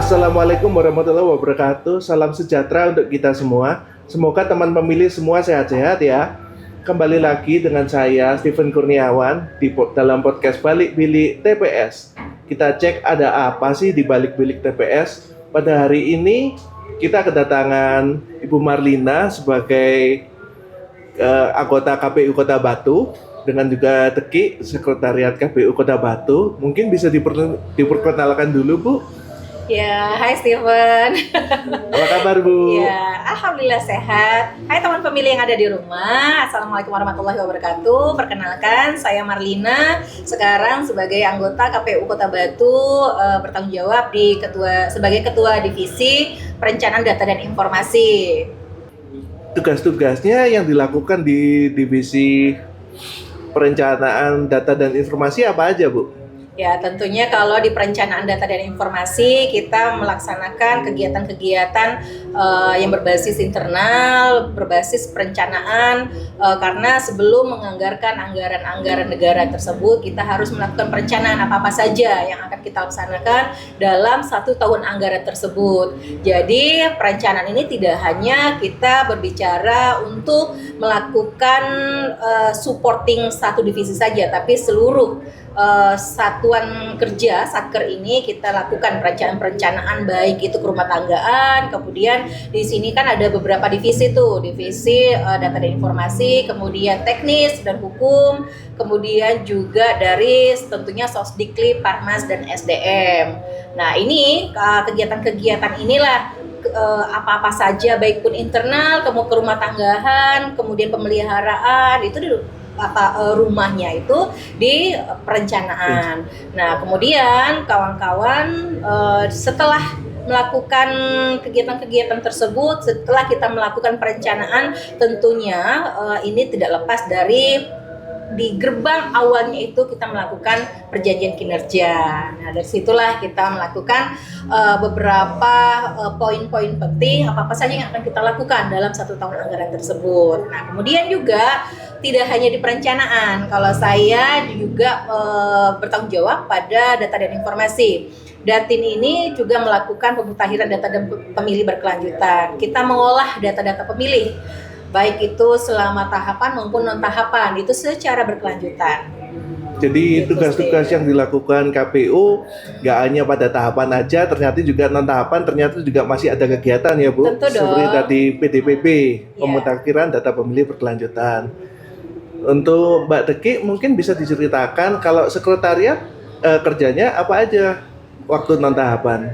Assalamualaikum warahmatullahi wabarakatuh. Salam sejahtera untuk kita semua. Semoga teman pemilih semua sehat-sehat ya. Kembali lagi dengan saya Steven Kurniawan dalam podcast Balik Bilik TPS. Kita cek ada apa sih di balik bilik TPS. Pada hari ini kita kedatangan Ibu Marlina sebagai anggota KPU Kota Batu, dengan juga Teki, Sekretariat KPU Kota Batu. Mungkin bisa diperkenalkan dulu, Bu. Ya, hai Steven. Apa kabar, Bu? Ya, alhamdulillah sehat. Hai teman pemilih yang ada di rumah. Assalamualaikum warahmatullahi wabarakatuh. Perkenalkan, saya Marlina. Sekarang sebagai anggota KPU Kota Batu, bertanggung jawab sebagai Ketua Divisi Perencanaan Data dan Informasi. Tugas-tugasnya yang dilakukan di Divisi Perencanaan Data dan Informasi apa aja, Bu? Ya, tentunya kalau di perencanaan data dan informasi kita melaksanakan kegiatan-kegiatan yang berbasis internal, berbasis perencanaan, karena sebelum menganggarkan anggaran-anggaran negara tersebut, kita harus melakukan perencanaan apa-apa saja yang akan kita laksanakan dalam 1 tahun anggaran tersebut. Jadi perencanaan ini tidak hanya kita berbicara untuk melakukan supporting satu divisi saja, tapi seluruh satuan kerja Satker ini kita lakukan perencanaan baik itu kerumah tanggaan. Kemudian di sini kan ada beberapa divisi tuh, divisi data dan informasi, kemudian teknis dan hukum, kemudian juga dari tentunya Sosdikli, Parmas dan SDM. Nah, ini kegiatan-kegiatan inilah apa-apa saja baik pun internal, ke rumah tanggaan, kemudian pemeliharaan itu rumahnya itu di perencanaan. Nah, kemudian kawan-kawan setelah melakukan kegiatan-kegiatan tersebut, setelah kita melakukan perencanaan, tentunya ini tidak lepas dari di gerbang awalnya itu kita melakukan perjanjian kinerja. Nah, dari situlah kita melakukan beberapa poin-poin penting apa saja yang akan kita lakukan dalam 1 tahun anggaran tersebut. Nah, kemudian juga tidak hanya di perencanaan, kalau saya juga bertanggung jawab pada data dan informasi. Datin ini juga melakukan pemutahiran data dan pemilih berkelanjutan. Kita mengolah data-data pemilih, baik itu selama tahapan maupun non tahapan, itu secara berkelanjutan. Jadi tugas-tugas yang dilakukan KPU nggak hanya pada tahapan aja, ternyata juga non tahapan, ternyata juga masih ada kegiatan ya, Bu. Tentu dong. Seperti tadi PDPB, pemutakhiran data pemilih berkelanjutan. Untuk Mbak Teki mungkin bisa diceritakan kalau sekretariat kerjanya apa aja waktu non tahapan?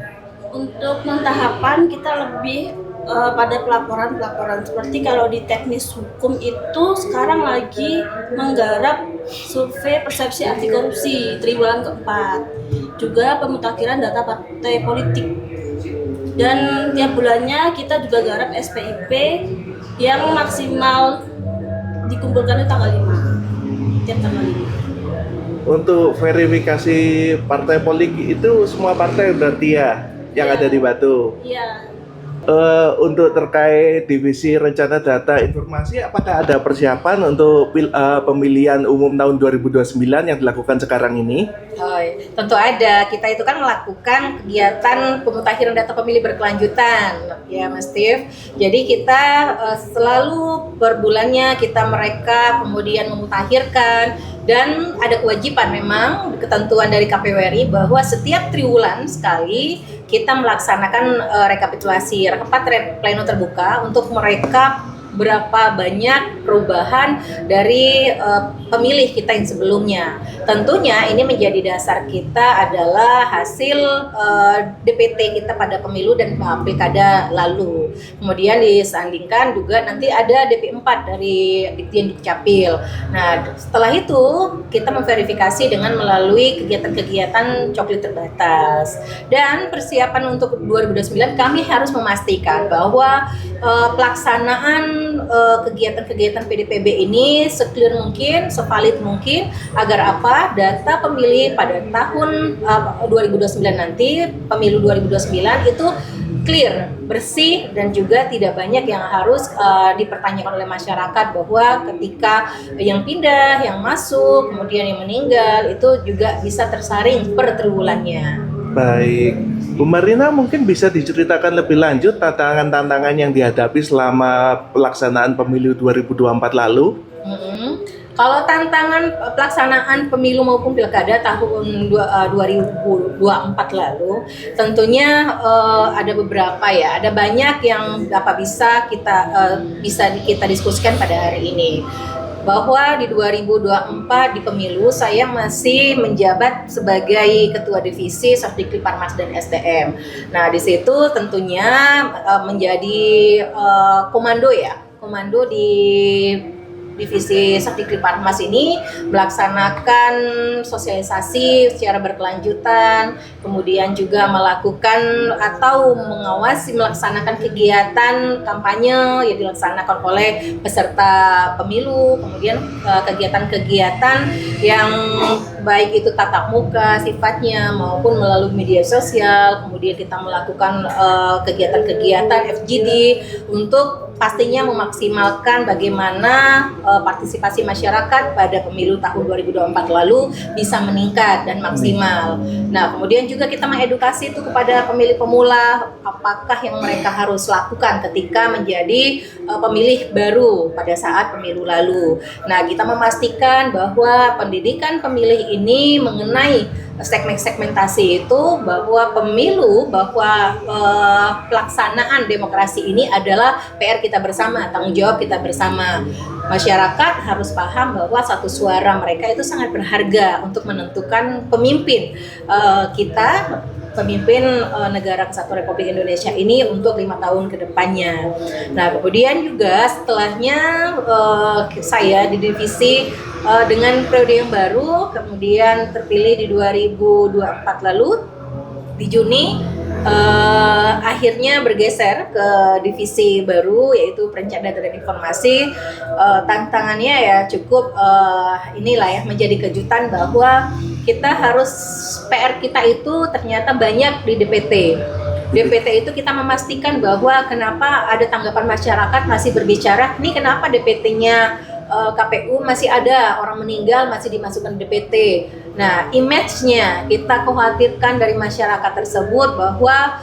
Untuk non tahapan kita lebih pada pelaporan seperti kalau di teknis hukum itu sekarang lagi menggarap survei persepsi anti korupsi triwulan keempat, juga pemutakhiran data partai politik, dan tiap bulannya kita juga garap SPIP yang maksimal dikumpulkan di tanggal 5, tiap tanggal 5. Untuk verifikasi partai politik itu semua partai berarti ya yang ada di Batu. Iya. Untuk terkait divisi rencana data informasi, apakah ada persiapan untuk pemilihan umum tahun 2029 yang dilakukan sekarang ini? Tentu ada. Kita itu kan melakukan kegiatan pemutakhiran data pemilih berkelanjutan, ya Mas Steve. Jadi kita selalu per bulannya kita mereka kemudian memutakhirkan, dan ada kewajiban memang ketentuan dari KPU RI bahwa setiap triwulan sekali kita melaksanakan rekapitulasi rapat pleno terbuka untuk merekap berapa banyak perubahan dari pemilih kita yang sebelumnya. Tentunya ini menjadi dasar kita adalah hasil DPT kita pada pemilu dan pilkada lalu. Kemudian disandingkan juga nanti ada DP4 dari Ditjen Dukcapil. Nah, setelah itu kita memverifikasi dengan melalui kegiatan-kegiatan coklit terbatas. Dan persiapan untuk 2029 kami harus memastikan bahwa pelaksanaan kegiatan-kegiatan PDPB ini se-clear mungkin, se-valid mungkin, agar apa? Data pemilih pada tahun 2029 nanti, pemilu 2029 itu clear, bersih, dan juga tidak banyak yang harus dipertanyakan oleh masyarakat bahwa ketika yang pindah, yang masuk, kemudian yang meninggal itu juga bisa tersaring per triwulannya. Baik. Bu Marina mungkin bisa diceritakan lebih lanjut tantangan-tantangan yang dihadapi selama pelaksanaan pemilu 2024 lalu? Kalau tantangan pelaksanaan pemilu maupun pilkada tahun 2024 lalu, tentunya ada beberapa ya, ada banyak yang bisa kita diskusikan pada hari ini. Bahwa di 2024 di pemilu saya masih menjabat sebagai ketua divisi Sosdikti Parmas dan SDM. Nah, di situ tentunya menjadi komando di Divisi Sosdikti Parmas ini melaksanakan sosialisasi secara berkelanjutan, kemudian juga melakukan atau melaksanakan kegiatan kampanye yang dilaksanakan oleh peserta pemilu, kemudian kegiatan-kegiatan yang baik itu tatap muka sifatnya maupun melalui media sosial, kemudian kita melakukan kegiatan-kegiatan FGD untuk pastinya memaksimalkan bagaimana partisipasi masyarakat pada pemilu tahun 2024 lalu bisa meningkat dan maksimal. Nah, kemudian juga kita mengedukasi itu kepada pemilih pemula apakah yang mereka harus lakukan ketika menjadi pemilih baru pada saat pemilu lalu. Nah, kita memastikan bahwa pendidikan pemilih ini mengenai segmentasi itu bahwa pelaksanaan demokrasi ini adalah PR kita bersama, tanggung jawab kita bersama. Masyarakat harus paham bahwa satu suara mereka itu sangat berharga untuk menentukan pemimpin negara Kesatuan Republik Indonesia ini untuk 5 tahun ke depannya. Nah, kemudian juga setelahnya saya di divisi dengan periode yang baru, kemudian terpilih di 2024 lalu, di Juni, akhirnya bergeser ke divisi baru yaitu Perencanaan Data dan Informasi. Tantangannya ya cukup menjadi kejutan bahwa PR kita itu ternyata banyak di DPT. DPT itu kita memastikan bahwa kenapa ada tanggapan masyarakat masih berbicara, ini kenapa DPT-nya KPU masih ada orang meninggal masih dimasukkan DPT. Nah, image-nya kita khawatirkan dari masyarakat tersebut bahwa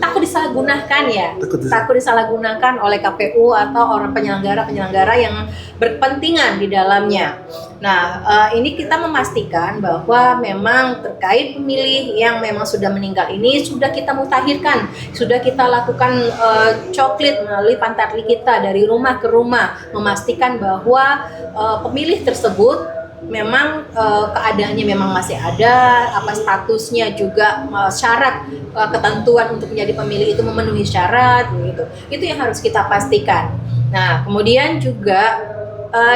takut disalahgunakan ya, takut disalahgunakan oleh KPU atau orang penyelenggara yang berkepentingan di dalamnya. Nah, ini kita memastikan bahwa memang terkait pemilih yang memang sudah meninggal ini sudah kita mutakhirkan, sudah kita lakukan coklit melalui pantarli kita dari rumah ke rumah, memastikan bahwa pemilih tersebut memang keadaannya memang masih ada, statusnya juga syarat ketentuan untuk menjadi pemilih itu memenuhi syarat gitu. Itu yang harus kita pastikan. Nah, kemudian juga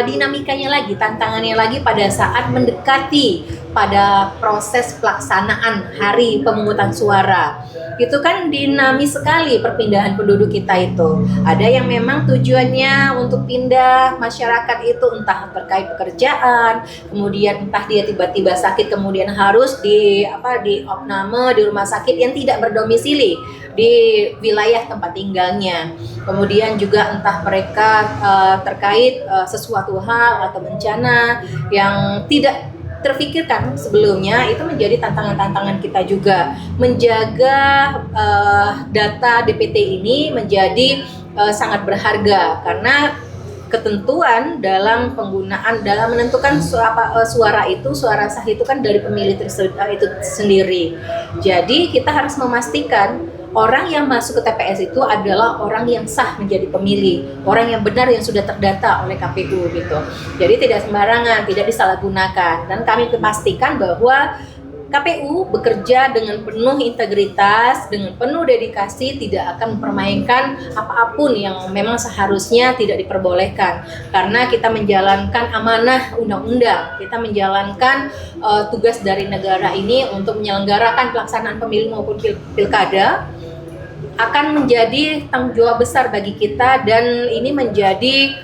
dinamikanya lagi, tantangannya lagi pada saat mendekati pada proses pelaksanaan hari pemungutan suara. Itu kan dinamis sekali perpindahan penduduk kita itu. Ada yang memang tujuannya untuk pindah masyarakat itu entah terkait pekerjaan, kemudian entah dia tiba-tiba sakit kemudian harus di opname di rumah sakit yang tidak berdomisili di wilayah tempat tinggalnya. Kemudian juga entah mereka terkait sesuatu hal atau bencana yang tidak terfikirkan sebelumnya, itu menjadi tantangan-tantangan kita juga menjaga data DPT ini menjadi sangat berharga karena ketentuan dalam menentukan suara sah itu kan dari pemilih itu sendiri. Jadi kita harus memastikan orang yang masuk ke TPS itu adalah orang yang sah menjadi pemilih, orang yang benar yang sudah terdata oleh KPU gitu. Jadi tidak sembarangan, tidak disalahgunakan. Dan kami pastikan bahwa KPU bekerja dengan penuh integritas, dengan penuh dedikasi, tidak akan mempermainkan apapun yang memang seharusnya tidak diperbolehkan. Karena kita menjalankan amanah undang-undang, kita menjalankan tugas dari negara ini untuk menyelenggarakan pelaksanaan pemilu maupun pilkada, akan menjadi tanggung jawab besar bagi kita dan ini menjadi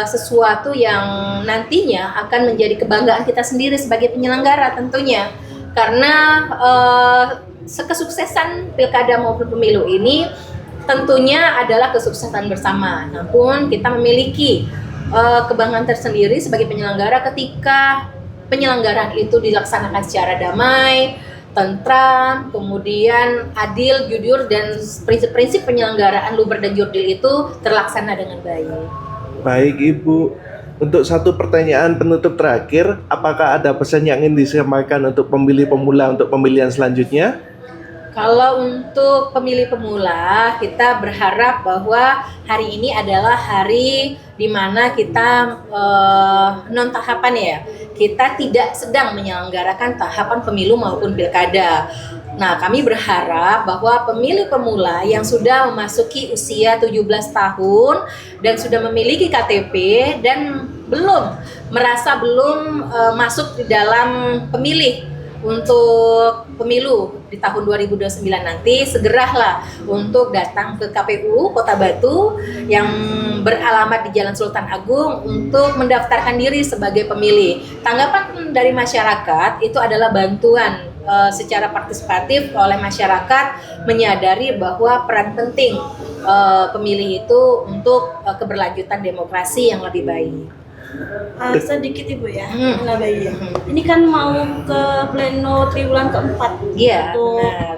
sesuatu yang nantinya akan menjadi kebanggaan kita sendiri sebagai penyelenggara tentunya. Karena kesuksesan pilkada maupun pemilu ini tentunya adalah kesuksesan bersama. Namun kita memiliki kebanggaan tersendiri sebagai penyelenggara ketika penyelenggaraan itu dilaksanakan secara damai, tentram, kemudian adil, jujur, dan prinsip-prinsip penyelenggaraan luber dan jurdil itu terlaksana dengan baik. Baik Ibu, untuk satu pertanyaan penutup terakhir, apakah ada pesan yang ingin disampaikan untuk pemilih pemula untuk pemilihan selanjutnya? Kalau untuk pemilih pemula, kita berharap bahwa hari ini adalah hari di mana kita non tahapan ya. Kita tidak sedang menyelenggarakan tahapan pemilu maupun pilkada. Nah, kami berharap bahwa pemilih pemula yang sudah memasuki usia 17 tahun dan sudah memiliki KTP dan merasa belum masuk di dalam pemilih untuk pemilu di tahun 2029 nanti, segeralah untuk datang ke KPU Kota Batu yang beralamat di Jalan Sultan Agung untuk mendaftarkan diri sebagai pemilih. Tanggapan dari masyarakat itu adalah bantuan secara partisipatif oleh masyarakat menyadari bahwa peran penting pemilih itu untuk keberlanjutan demokrasi yang lebih baik. Sedikit Ibu ya, menambahi ya. Ini kan mau ke pleno triwulan keempat Iya, untuk benar.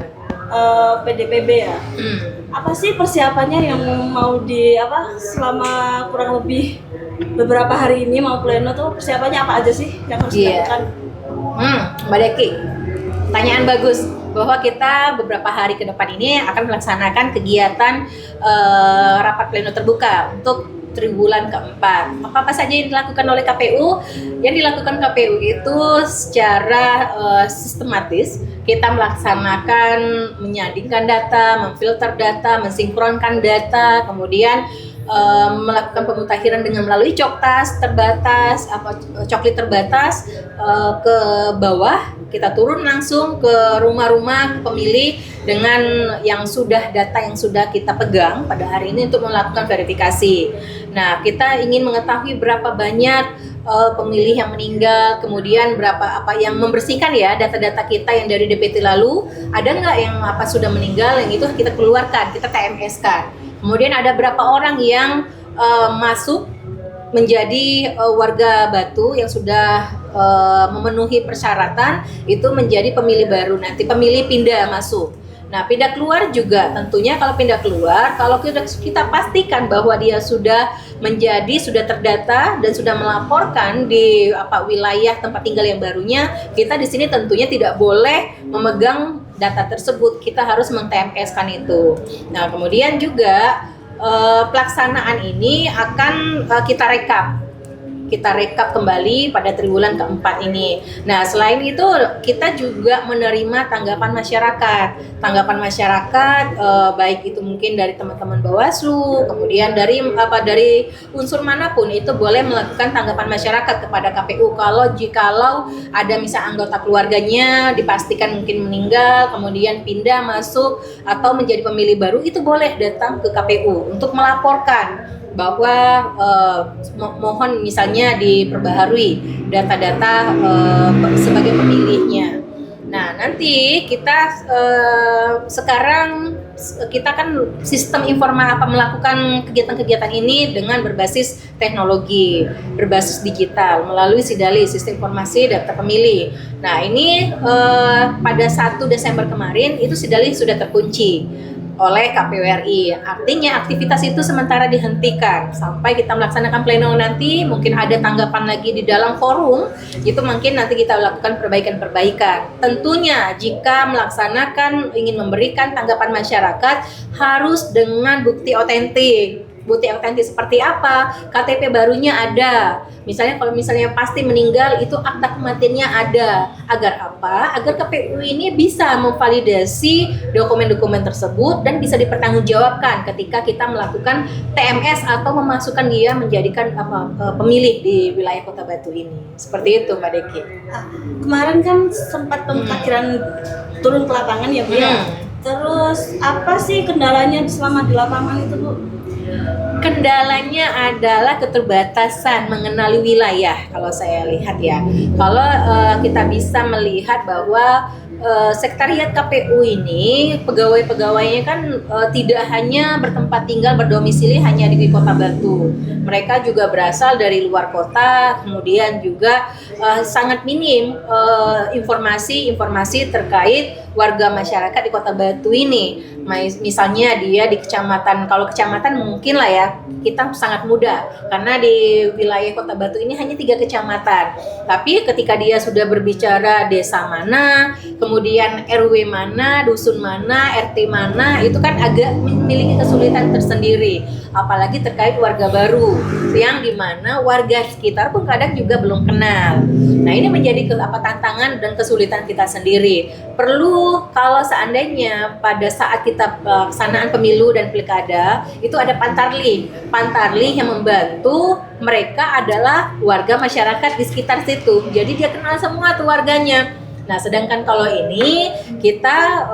PDPB ya. Apa sih persiapannya yang mau selama kurang lebih beberapa hari ini mau pleno tuh, persiapannya apa aja sih yang harus dilakukan? Mbak Deki, pertanyaan bagus. Bahwa kita beberapa hari ke depan ini akan melaksanakan kegiatan rapat pleno terbuka untuk triwulan keempat. Apa saja yang dilakukan oleh KPU? Yang dilakukan KPU itu secara sistematis kita melaksanakan menyandingkan data, memfilter data, mensinkronkan data, kemudian melakukan pemutahiran dengan melalui coklit terbatas ke bawah. Kita turun langsung ke rumah-rumah pemilih dengan data yang sudah kita pegang pada hari ini untuk melakukan verifikasi. Nah, kita ingin mengetahui berapa banyak pemilih yang meninggal, kemudian berapa yang membersihkan ya data-data kita yang dari DPT lalu, ada nggak yang sudah meninggal, yang itu kita keluarkan, kita TMS-kan. Kemudian ada berapa orang yang masuk menjadi warga Batu yang sudah memenuhi persyaratan itu menjadi pemilih baru, nanti pemilih pindah masuk. Nah, pindah keluar juga tentunya kalau pindah keluar, kalau kita pastikan bahwa dia sudah terdata dan sudah melaporkan di wilayah tempat tinggal yang barunya, kita di sini tentunya tidak boleh memegang data tersebut, kita harus meng-TMS-kan itu. Nah, kemudian juga pelaksanaan ini akan kita rekap kembali pada triwulan keempat ini. Nah, selain itu kita juga menerima tanggapan masyarakat, baik itu mungkin dari teman-teman Bawaslu, kemudian dari unsur manapun itu boleh melakukan tanggapan masyarakat kepada KPU jikalau ada misal anggota keluarganya dipastikan mungkin meninggal, kemudian pindah masuk atau menjadi pemilih baru, itu boleh datang ke KPU untuk melaporkan bahwa mohon misalnya diperbaharui data-data sebagai pemilihnya. Nah, nanti kita sekarang kita kan sistem melakukan kegiatan-kegiatan ini dengan berbasis teknologi, berbasis digital melalui SIDALI, Sistem Informasi Daftar Pemilih. Nah, ini pada 1 Desember kemarin itu SIDALI sudah terkunci oleh KPU RI. Artinya aktivitas itu sementara dihentikan sampai kita melaksanakan pleno nanti. Mungkin ada tanggapan lagi di dalam forum, itu mungkin nanti kita lakukan perbaikan. Tentunya jika ingin memberikan tanggapan masyarakat harus dengan bukti otentik. Bukti otentik seperti apa? KTP barunya ada. Kalau misalnya pasti meninggal, itu akta kematiannya ada. Agar apa? Agar KPU ini bisa memvalidasi dokumen-dokumen tersebut dan bisa dipertanggungjawabkan ketika kita melakukan TMS atau memasukkan dia menjadikan pemilih di wilayah Kota Batu ini. Seperti itu, Mbak Deki. Kemarin kan sempat pemutakhiran turun ke lapangan ya, Bu ya. Terus apa sih kendalanya selama di lapangan itu, Bu? Kendalanya adalah keterbatasan mengenali wilayah kalau saya lihat ya. Kalau kita bisa melihat bahwa Sekretariat KPU ini pegawai-pegawainya kan tidak hanya bertempat tinggal berdomisili hanya di Kota Batu. Mereka juga berasal dari luar kota, kemudian juga sangat minim informasi-informasi terkait warga masyarakat di Kota Batu ini. Misalnya dia di kecamatan, kalau kecamatan mungkin lah ya, kita sangat mudah karena di wilayah Kota Batu ini hanya 3 kecamatan. Tapi ketika dia sudah berbicara desa mana, kemudian RW mana, dusun mana, RT mana, itu kan agak memiliki kesulitan tersendiri. Apalagi terkait warga baru, yang dimana warga sekitar pun kadang juga belum kenal. Nah, ini menjadi tantangan dan kesulitan kita sendiri. Perlu kalau seandainya pada saat kita pelaksanaan pemilu dan pilkada itu ada pantarlih yang membantu mereka adalah warga masyarakat di sekitar situ. Jadi dia kenal semua tuh warganya. Nah, sedangkan kalau ini kita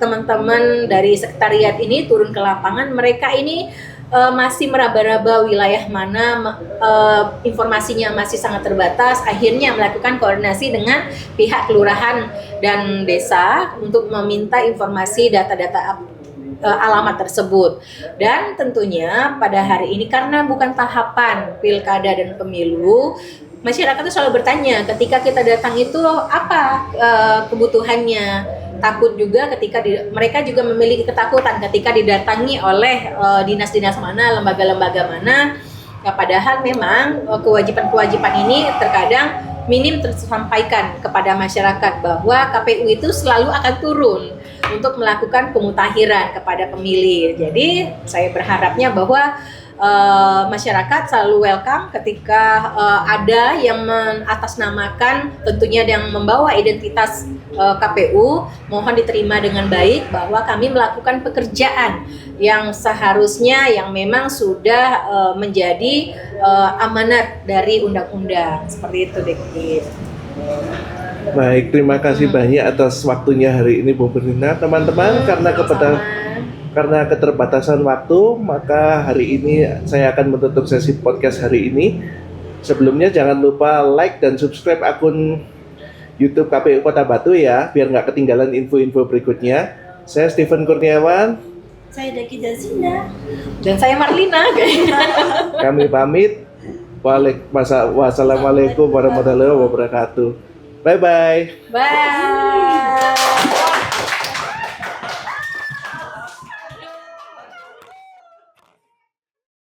teman-teman dari sekretariat ini turun ke lapangan, mereka ini masih meraba-raba wilayah mana, informasinya masih sangat terbatas. Akhirnya melakukan koordinasi dengan pihak kelurahan dan desa untuk meminta informasi data-data alamat tersebut. Dan tentunya pada hari ini karena bukan tahapan pilkada dan pemilu, masyarakat itu selalu bertanya ketika kita datang itu apa kebutuhannya. Takut juga ketika mereka juga memiliki ketakutan ketika didatangi oleh dinas-dinas mana, lembaga-lembaga mana. Ya, padahal memang kewajiban-kewajiban ini terkadang minim tersampaikan kepada masyarakat bahwa KPU itu selalu akan turun untuk melakukan pemutakhiran kepada pemilih. Jadi saya berharapnya bahwa masyarakat selalu welcome ketika ada yang mengatasnamakan, tentunya yang membawa identitas KPU, mohon diterima dengan baik bahwa kami melakukan pekerjaan yang seharusnya yang memang sudah menjadi amanat dari undang-undang. Seperti itu, Dekip. Baik, terima kasih banyak atas waktunya hari ini Bu Berlina. Teman-teman, karena keterbatasan waktu, maka hari ini saya akan menutup sesi podcast hari ini. Sebelumnya jangan lupa like dan subscribe akun YouTube KPU Kota Batu ya, biar nggak ketinggalan info-info berikutnya. Saya Stephen Kurniawan. Saya Daki Jazinda. Dan saya Marlina. Kami pamit. Wassalamualaikum warahmatullahi wabarakatuh. Bye-bye. Bye.